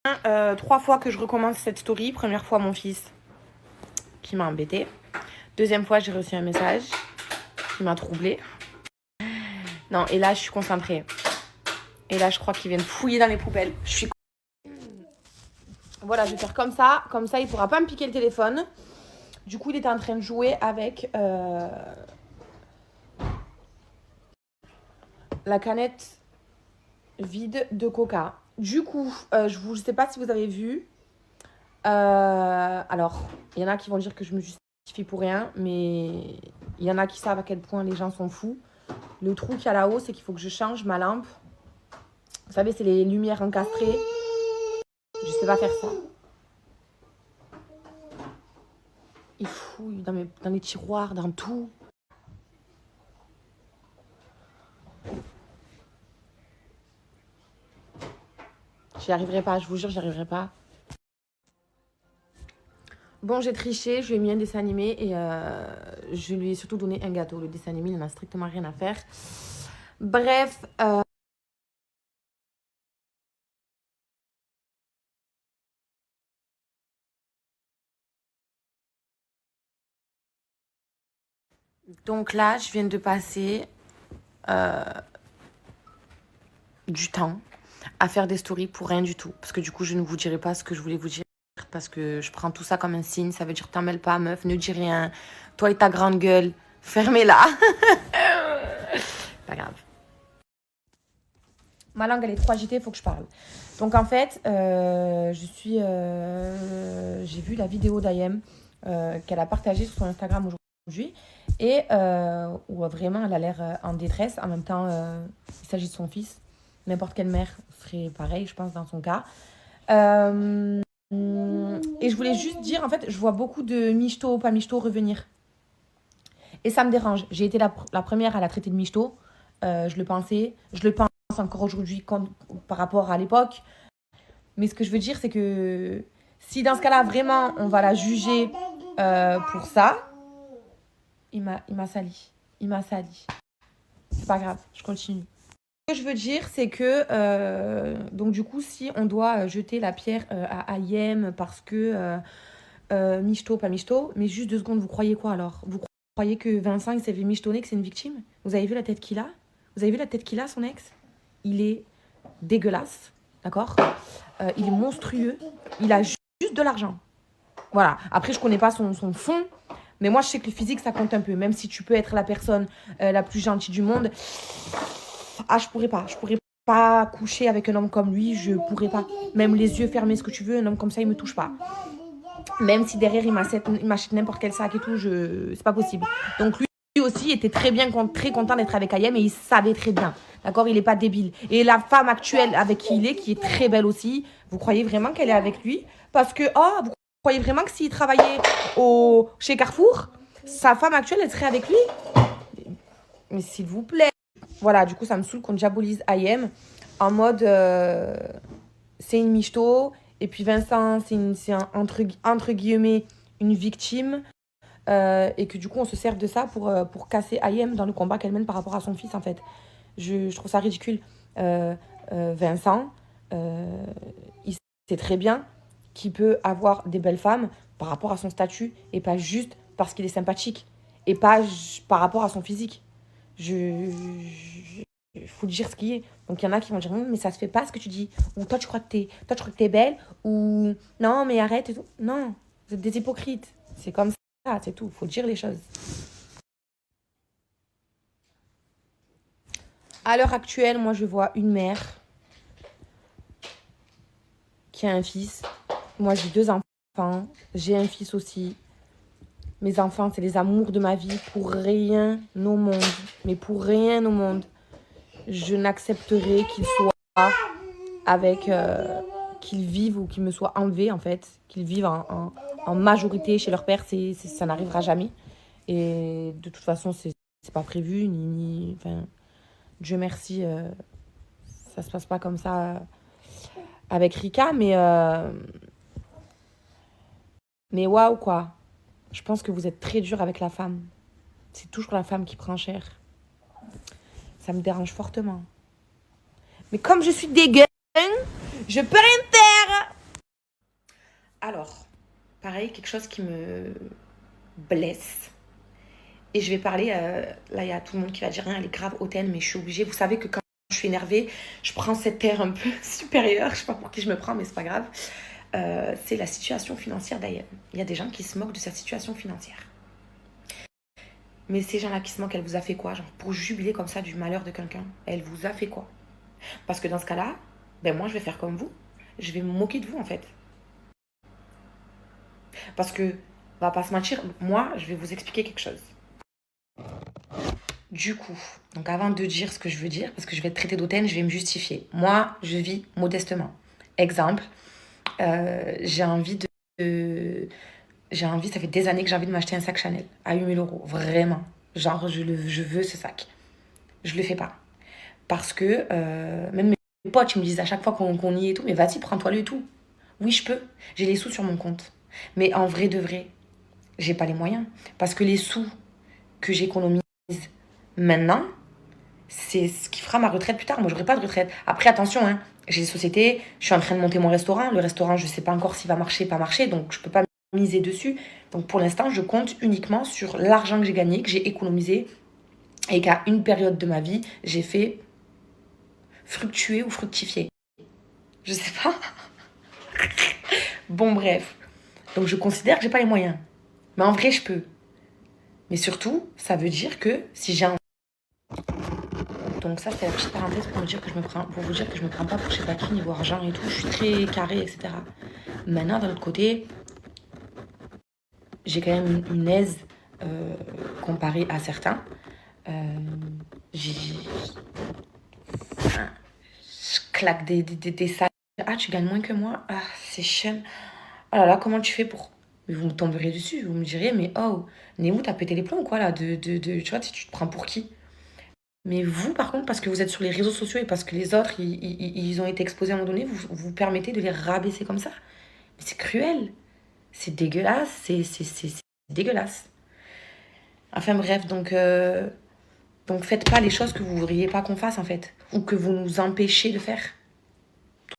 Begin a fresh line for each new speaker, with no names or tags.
3 fois que je recommence cette story. Première fois, mon fils qui m'a embêté. Deuxième fois, j'ai reçu un message qui m'a troublée. Non, et là, je suis concentrée. Et là, je crois qu'ils viennent fouiller dans les poubelles. Je suis... Voilà, je vais faire comme ça. Comme ça, il ne pourra pas me piquer le téléphone. Du coup, il était en train de jouer avec la canette vide de coca. Du coup, je ne sais pas si vous avez vu. Alors, il y en a qui vont dire que je me justifie pour rien, mais il y en a qui savent à quel point les gens sont fous. Le trou qu'il y a là-haut, c'est qu'il faut que je change ma lampe. Vous savez, c'est les lumières encastrées. Je sais pas faire ça. Il fouille dans les tiroirs, dans tout. J'y arriverai pas, je vous jure, j'y arriverai pas. Bon, j'ai triché, je lui ai mis un dessin animé et je lui ai surtout donné un gâteau. Le dessin animé, il n'en a strictement rien à faire. Bref, donc là, je viens de passer du temps à faire des stories pour rien du tout. Parce que du coup, je ne vous dirai pas ce que je voulais vous dire. Parce que je prends tout ça comme un signe. Ça veut dire t'en mêle pas, meuf, ne dis rien. Toi et ta grande gueule, fermez-la. Pas grave. Ma langue, elle est trop agitée, il faut que je parle. Donc en fait, j'ai vu la vidéo d'Ayem qu'elle a partagée sur son Instagram aujourd'hui. Et où vraiment, elle a l'air en détresse. En même temps, il s'agit de son fils. N'importe quelle mère serait pareil, je pense, dans son cas. Et je voulais juste dire, en fait, je vois beaucoup de michto, pas michto revenir. Et ça me dérange. J'ai été la première à la traiter de michto. Je le pensais. Je le pense encore aujourd'hui par rapport à l'époque. Mais ce que je veux dire, c'est que si dans ce cas-là, vraiment, on va la juger pour ça, il m'a sali. Il m'a sali. C'est pas grave, je continue. Ce que je veux dire, c'est que, donc du coup, si on doit jeter la pierre à Ayem parce que michto, pas michto, mais juste 2 secondes, vous croyez quoi alors? Vous croyez que Vincent, il s'est fait michtonner, que c'est une victime? Vous avez vu la tête qu'il a? Vous avez vu la tête qu'il a, son ex? Il est dégueulasse, d'accord? Il est monstrueux, il a juste de l'argent. Voilà, après, je connais pas son fond, mais moi, je sais que le physique, ça compte un peu. Même si tu peux être la personne la plus gentille du monde, je pourrais pas coucher avec un homme comme lui, je pourrais pas. Même les yeux fermés, ce que tu veux, un homme comme ça, il me touche pas. Même si derrière, il m'achète n'importe quel sac et tout, c'est pas possible. Donc lui aussi était très content d'être avec Ayem et il savait très bien. D'accord, il est pas débile. Et la femme actuelle avec qui il est, qui est très belle aussi, vous croyez vraiment qu'elle est avec lui? Parce que, vous croyez vraiment que s'il travaillait chez Carrefour, sa femme actuelle, elle serait avec lui? Mais s'il vous plaît. Voilà, du coup, ça me saoule qu'on diabolise Ayem en mode c'est une michto. Et puis Vincent, c'est entre guillemets une victime. Et que du coup, on se sert de ça pour casser Ayem dans le combat qu'elle mène par rapport à son fils, en fait. Je trouve ça ridicule. Vincent, il sait très bien qu'il peut avoir des belles femmes par rapport à son statut et pas juste parce qu'il est sympathique et pas par rapport à son physique. Il faut dire ce qui est. Donc il y en a qui vont dire mais ça se fait pas ce que tu dis, ou toi tu crois que t'es belle, ou non mais arrête et tout. Non, vous êtes des hypocrites, c'est comme ça, c'est tout, faut dire les choses. À l'heure actuelle, moi je vois une mère qui a un fils. Moi j'ai 2 enfants, j'ai un fils aussi. Mes enfants, c'est les amours de ma vie. Pour rien au monde, mais pour rien au monde, je n'accepterai qu'ils soient avec, qu'ils vivent ou qu'ils me soient enlevés, en fait. Qu'ils vivent en majorité chez leur père, ça n'arrivera jamais. Et de toute façon, c'est pas prévu, enfin, Dieu merci, ça se passe pas comme ça avec Rika, mais waouh, quoi. Je pense que vous êtes très dur avec la femme. C'est toujours la femme qui prend cher. Ça me dérange fortement. Mais comme je suis dégueu, je peux rien faire. parler quelque chose qui me blesse. Et je vais parler, là il y a tout le monde qui va dire, hein, elle est grave hautaine, mais je suis obligée. Vous savez que quand je suis énervée, je prends cet air un peu supérieur. Je sais pas pour qui je me prends, mais c'est pas grave. C'est la situation financière d'Ayane. Il y a des gens qui se moquent de sa situation financière. Mais ces gens-là qui se moquent, elle vous a fait quoi? Genre, pour jubiler comme ça du malheur de quelqu'un, elle vous a fait quoi? Parce que dans ce cas-là, ben moi, je vais faire comme vous. Je vais me moquer de vous, en fait. Parce que, on va pas se mentir, moi, je vais vous expliquer quelque chose. Du coup, donc avant de dire ce que je veux dire, parce que je vais être traitée d'hautaine, je vais me justifier. Moi, je vis modestement. Exemple, j'ai envie, ça fait des années que j'ai envie de m'acheter un sac Chanel à 8 000 euros. Vraiment. Genre, je veux ce sac. Je le fais pas. Parce que même mes potes, ils me disent à chaque fois qu'on y est et tout, mais vas-y, prends-toi le et tout. Oui, je peux. J'ai les sous sur mon compte. Mais en vrai de vrai, j'ai pas les moyens. Parce que les sous que j'économise maintenant, c'est ce qui fera ma retraite plus tard. Moi, j'aurai pas de retraite. Après, attention, hein, j'ai des sociétés, je suis en train de monter mon restaurant. Le restaurant, je sais pas encore s'il va marcher, pas marcher, donc je peux pas miser dessus. Donc pour l'instant, je compte uniquement sur l'argent que j'ai gagné, que j'ai économisé, et qu'à une période de ma vie, j'ai fait fructuer ou fructifier. Je sais pas. Bon, bref. Donc je considère que j'ai pas les moyens. Mais en vrai, je peux. Mais surtout, ça veut dire que si j'ai un... Donc ça, c'est la petite parenthèse pour, pour vous dire que je me prends pas pour je sais pas qui niveau argent et tout. Je suis très carrée, etc. Maintenant, d'un autre côté, j'ai quand même une aise comparée à certains. Je claque des salles. Ah, tu gagnes moins que moi? Ah, c'est chiant. Oh là là, comment tu fais pour... Vous me tomberez dessus, vous me direz, mais oh, Némou, t'as pété les plombs ou quoi là tu vois, tu te prends pour qui? Mais vous, par contre, parce que vous êtes sur les réseaux sociaux et parce que les autres, ils ont été exposés à un moment donné, vous vous permettez de les rabaisser comme ça? Mais c'est cruel. C'est dégueulasse. C'est dégueulasse. Enfin bref, donc faites pas les choses que vous voudriez pas qu'on fasse en fait. Ou que vous nous empêchez de faire.